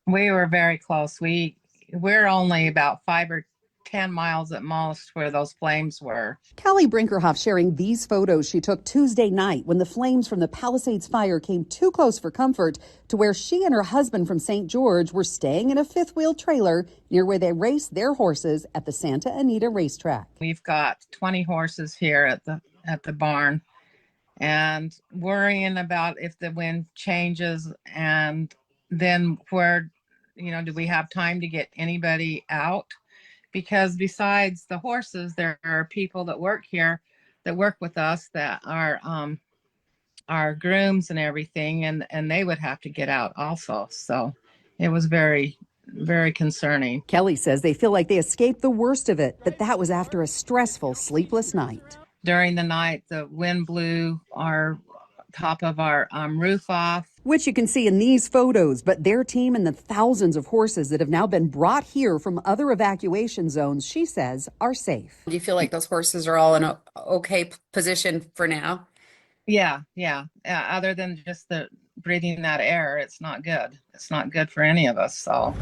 We were very close. We're only about 5 or 10 miles at most where those flames were. Kelly Brinkerhoff sharing these photos she took Tuesday night when the flames from the Palisades fire came too close for comfort to where she and her husband from St. George were staying in a fifth-wheel trailer near where they race their horses at the Santa Anita racetrack. We've got 20 horses here at the barn, and worrying about if the wind changes, and then where, do we have time to get anybody out? Because besides the horses, there are people that work here, that work with us, that are our grooms and everything, and they would have to get out also. So it was very, very concerning. Kelly says they feel like they escaped the worst of it, but that was after a stressful, sleepless night. During the night, the wind blew our top of our roof off, which you can see in these photos, but their team and the thousands of horses that have now been brought here from other evacuation zones, she says, are safe. Do you feel like those horses are all in a okay position for now? Yeah. Other than just the breathing that air, it's not good. It's not good for any of us. So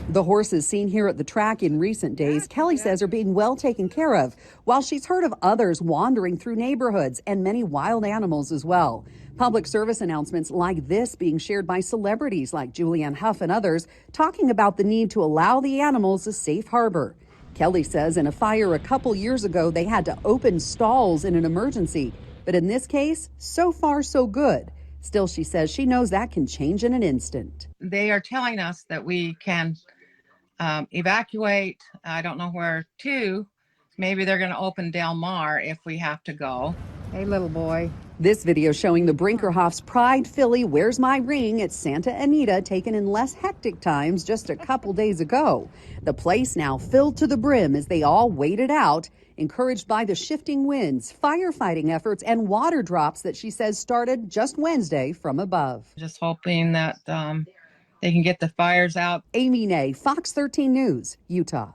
the horses seen here at the track in recent days, Kelly says, are being well taken care of, while she's heard of others wandering through neighborhoods and many wild animals as well. Public service announcements like this being shared by celebrities like Julianne Hough and others, talking about the need to allow the animals a safe harbor. Kelly says in a fire a couple years ago, they had to open stalls in an emergency. But in this case, so far so good. Still, she says she knows that can change in an instant. They are telling us that we can evacuate. I don't know where to. Maybe they're going to open Del Mar if we have to go. Hey, little boy. This video showing the Brinkerhoff's Pride filly Where's My Ring at Santa Anita, taken in less hectic times just a couple days ago. The place now filled to the brim as they all waited out, encouraged by the shifting winds, firefighting efforts, and water drops that she says started just Wednesday from above. Just hoping that they can get the fires out. Amy Nay, Fox 13 News, Utah.